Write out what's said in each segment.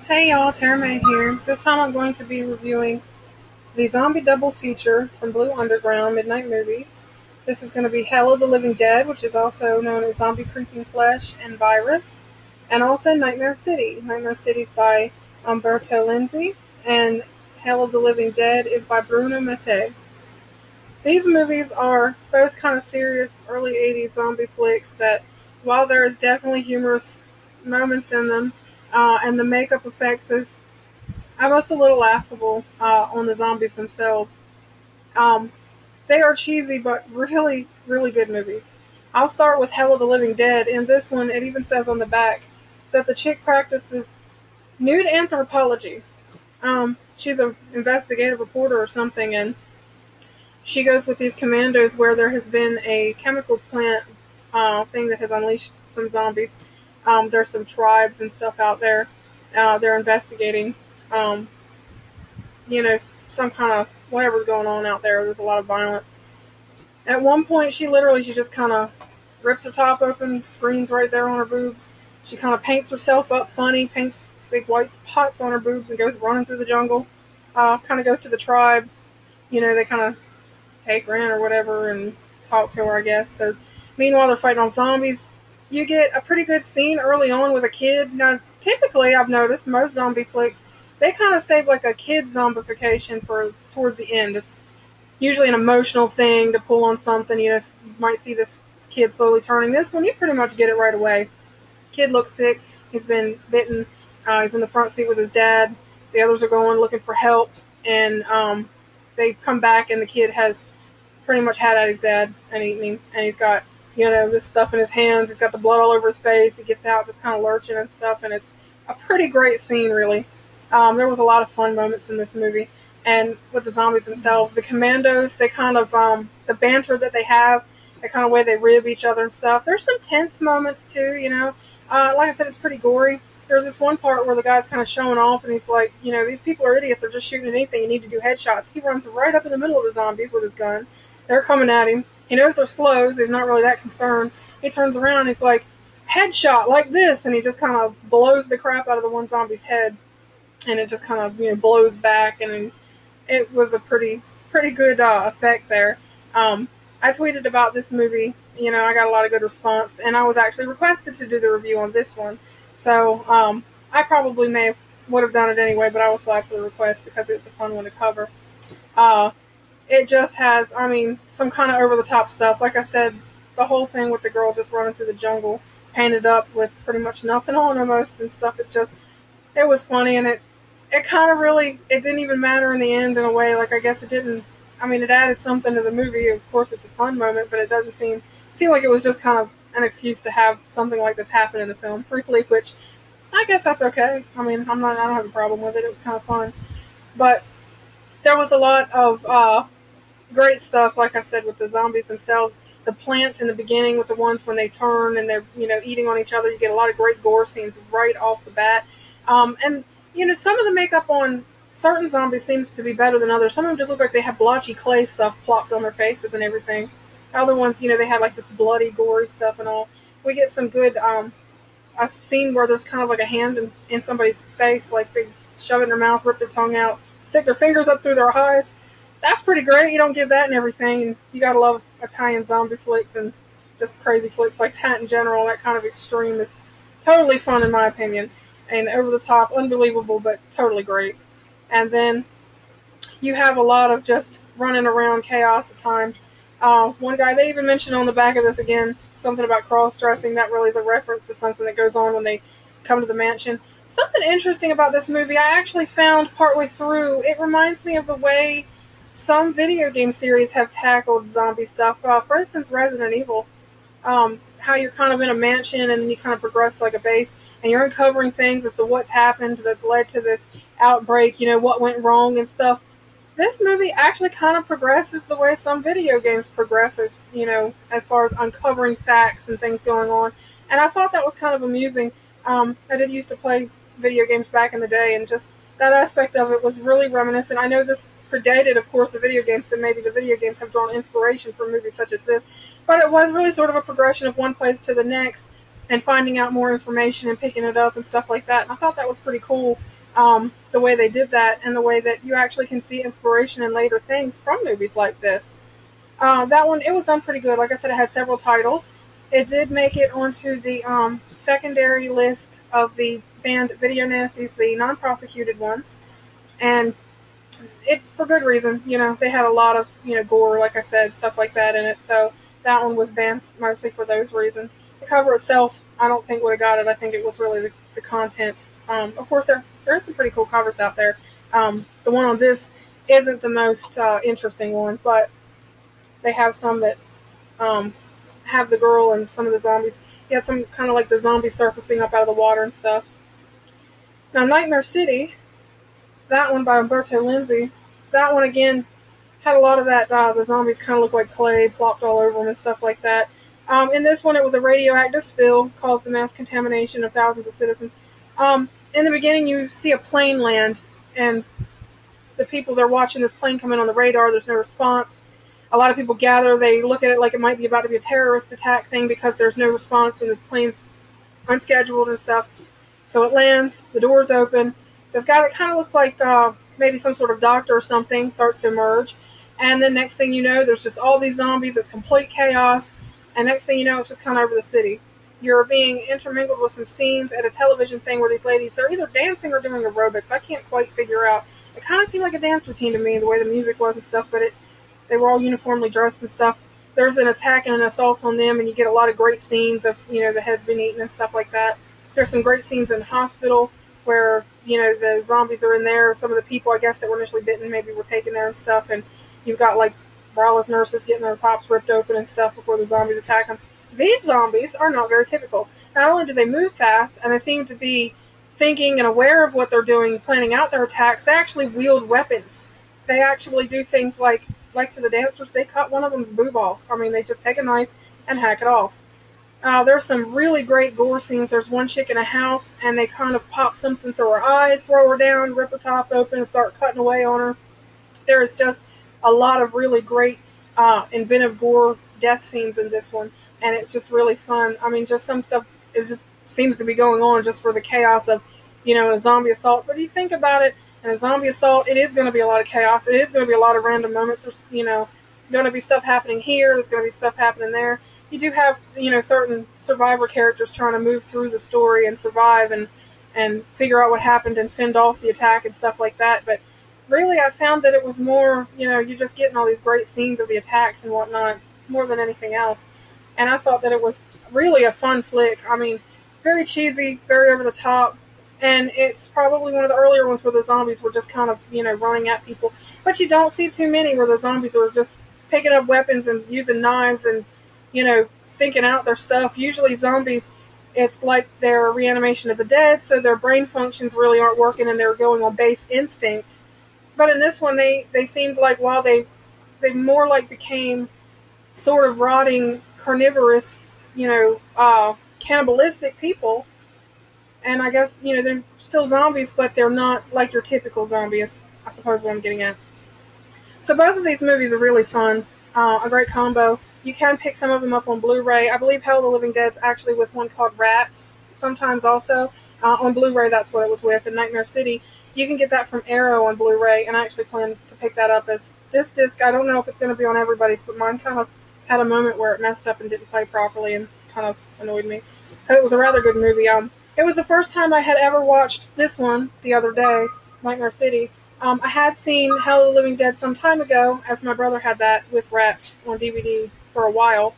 Hey y'all, Terme here. This time I'm going to be reviewing the zombie double feature from Blue Underground Midnight Movies. This is going to be Hell of the Living Dead, which is also known as Zombie Creeping Flesh and Virus, and also Nightmare City. Nightmare City is by Umberto Lenzi, and Hell of the Living Dead is by Bruno Mattei. These movies are both kind of serious early 80s zombie flicks that, while there is definitely humorous moments in them, and the makeup effects is almost a little laughable on the zombies themselves. Um, they are cheesy, but really, really good movies. I'll start with Hell of the Living Dead. In this one, it even says on the back that the chick practices nude anthropology. She's an investigative reporter or something, and she goes with these commandos where there has been a chemical plant thing that has unleashed some zombies. There's some tribes and stuff out there. They're investigating um, you know, some kind of whatever's going on out there. There's a lot of violence. At one point, she just kind of rips her top open, screens right there on her boobs. She kind of paints herself up funny, paints big white spots on her boobs, and goes running through the jungle. Kind of goes to the tribe. They kind of take her in or whatever and talk to her, I guess. So, meanwhile, they're fighting off zombies. You get a pretty good scene early on with a kid. Now, typically, I've noticed most zombie flicks, they kind of save like a kid zombification for towards the end. It's usually an emotional thing to pull on something. You might see this kid slowly turning. This one, you pretty much get it right away. Kid looks sick. He's been bitten. He's in the front seat with his dad. The others are going looking for help, and they come back, and the kid has pretty much had at his dad and eaten him, and he's got this stuff in his hands. He's got the blood all over his face. He gets out just kind of lurching and stuff, and it's a pretty great scene, really. There was a lot of fun moments in this movie, and with the zombies themselves, the commandos, they kind of the banter that they have, the kind of way they rib each other and stuff. There's some tense moments too, like I said, it's pretty gory. There's this one part where the guy's kind of showing off, and he's like, these people are idiots. They're just shooting at anything. You need to do headshots. He runs right up in the middle of the zombies with his gun. They're coming at him. He knows they're slow, so he's not really that concerned. He turns around, and he's like, headshot, like this, and he just kind of blows the crap out of the one zombie's head, and it just kind of, blows back, and it was a pretty good effect there. I tweeted about this movie. I got a lot of good response, and I was actually requested to do the review on this one. So I probably would have done it anyway, but I was glad for the request because it's a fun one to cover. It just has, some kind of over-the-top stuff. Like I said, the whole thing with the girl just running through the jungle, painted up with pretty much nothing on almost and stuff. It was funny, and it kind of really, it didn't even matter in the end in a way. Like, I guess it didn't, it added something to the movie. Of course, it's a fun moment, but it doesn't seem like it was just kind of an excuse to have something like this happen in the film, briefly, which I guess that's okay. I don't have a problem with it. It was kind of fun. But there was a lot of great stuff, like I said, with the zombies themselves. The plants in the beginning with the ones when they turn and they're, eating on each other. You get a lot of great gore scenes right off the bat. And some of the makeup on certain zombies seems to be better than others. Some of them just look like they have blotchy clay stuff plopped on their faces and everything. Other ones, they had like this bloody, gory stuff and all. We get some good, a scene where there's kind of like a hand in somebody's face, like they shove it in their mouth, rip their tongue out, stick their fingers up through their eyes. That's pretty great. You don't get that in everything. And you gotta love Italian zombie flicks and just crazy flicks like that in general. That kind of extreme is totally fun in my opinion. And over the top, unbelievable, but totally great. And then you have a lot of just running around chaos at times. One guy, they even mentioned on the back of this again, something about cross-dressing. That really is a reference to something that goes on when they come to the mansion. Something interesting about this movie I actually found partway through. It reminds me of the way some video game series have tackled zombie stuff. For instance, Resident Evil. How you're kind of in a mansion and you kind of progress to like a base and you're uncovering things as to what's happened that's led to this outbreak, what went wrong and stuff. This movie actually kind of progresses the way some video games progress, as far as uncovering facts and things going on. And I thought that was kind of amusing. I did used to play video games back in the day, and just that aspect of it was really reminiscent. I know this predated, of course, the video games, so maybe the video games have drawn inspiration from movies such as this, but it was really sort of a progression of one place to the next and finding out more information and picking it up and stuff like that. And I thought that was pretty cool. the way they did that and the way that you actually can see inspiration in later things from movies like this. That one, it was done pretty good. Like I said, it had several titles. It did make it onto the secondary list of the banned video nasties, the non-prosecuted ones, and it for good reason. They had a lot of gore, like I said, stuff like that in it. So that one was banned mostly for those reasons. The cover itself, I don't think would have got it. I think it was really the content. Of course, there are some pretty cool covers out there. The one on this isn't the most interesting one, but they have some that have the girl and some of the zombies. You had some kind of like the zombies surfacing up out of the water and stuff. Now, Nightmare City, that one by Umberto Lenzi, that one again had a lot of that. The zombies kind of look like clay, plopped all over them and stuff like that. In this one, it was a radioactive spill caused the mass contamination of thousands of citizens. In the beginning, you see a plane land, and the people they're watching this plane come in on the radar. There's no response. A lot of people gather. They look at it like it might be about to be a terrorist attack thing because there's no response and this plane's unscheduled and stuff. So it lands. The doors open. This guy that kind of looks like maybe some sort of doctor or something starts to emerge. And then next thing you know, there's just all these zombies. It's complete chaos. And next thing you know, it's just kind of over the city. You're being intermingled with some scenes at a television thing where these ladies, they're either dancing or doing aerobics. I can't quite figure out. It kind of seemed like a dance routine to me, the way the music was and stuff, but they were all uniformly dressed and stuff. There's an attack and an assault on them, and you get a lot of great scenes of, the heads being eaten and stuff like that. There's some great scenes in the hospital where, the zombies are in there. Some of the people, I guess, that were initially bitten maybe were taken there and stuff, and you've got, like, braless nurses getting their tops ripped open and stuff before the zombies attack them. These zombies are not very typical. Not only do they move fast, and they seem to be thinking and aware of what they're doing, planning out their attacks, they actually wield weapons. They actually do things like to the dancers, they cut one of them's boob off. I mean, they just take a knife and hack it off. There's some really great gore scenes. There's one chick in a house, and they kind of pop something through her eye, throw her down, rip her top open, and start cutting away on her. There is just a lot of really great inventive gore death scenes in this one, and it's just really fun. I mean, just some stuff is just seems to be going on just for the chaos of, a zombie assault. But if you think about it, in a zombie assault, it is going to be a lot of chaos. It is going to be a lot of random moments. There's, going to be stuff happening here. There's going to be stuff happening there. You do have, certain survivor characters trying to move through the story and survive and figure out what happened and fend off the attack and stuff like that. But really, I found that it was more, you're just getting all these great scenes of the attacks and whatnot more than anything else. And I thought that it was really a fun flick. I mean, very cheesy, very over the top. And it's probably one of the earlier ones where the zombies were just kind of, running at people. But you don't see too many where the zombies are just picking up weapons and using knives and, thinking out their stuff. Usually zombies, it's like their reanimation of the dead, so their brain functions really aren't working and they're going on base instinct. But in this one, they seemed like while they more like became sort of rotting, carnivorous, cannibalistic people. And I guess, they're still zombies, but they're not like your typical zombies, I suppose what I'm getting at. So both of these movies are really fun, a great combo. You can pick some of them up on Blu-ray. I believe Hell of the Living Dead's actually with one called Rats, sometimes also. On Blu-ray, that's what it was with. And Nightmare City, you can get that from Arrow on Blu-ray, and I actually plan to pick that up as this disc. I don't know if it's going to be on everybody's, but mine kind of had a moment where it messed up and didn't play properly and kind of annoyed me. It was a rather good movie. It was the first time I had ever watched this one the other day, Nightmare City. I had seen Hell of the Living Dead some time ago, as my brother had that with Rats on DVD for a while.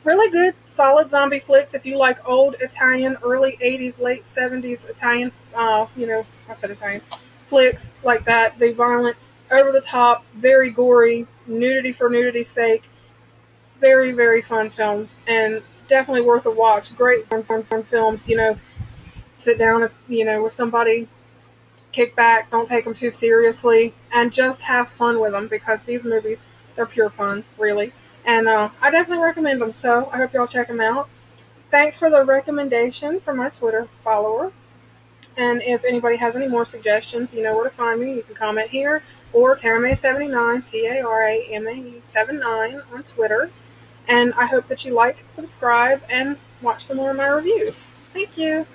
Really good, solid zombie flicks if you like old Italian, early 80s, late 70s Italian, I said Italian, flicks like that. They're violent, over the top, very gory, nudity for nudity's sake. Very, very fun films, and definitely worth a watch. Great fun films, sit down, with somebody, kick back, don't take them too seriously, and just have fun with them, because these movies, they're pure fun, really. And I definitely recommend them, so I hope y'all check them out. Thanks for the recommendation from my Twitter follower. And if anybody has any more suggestions, you know where to find me. You can comment here, or Tarame79, Tarame79 on Twitter. And I hope that you like, subscribe, and watch some more of my reviews. Thank you.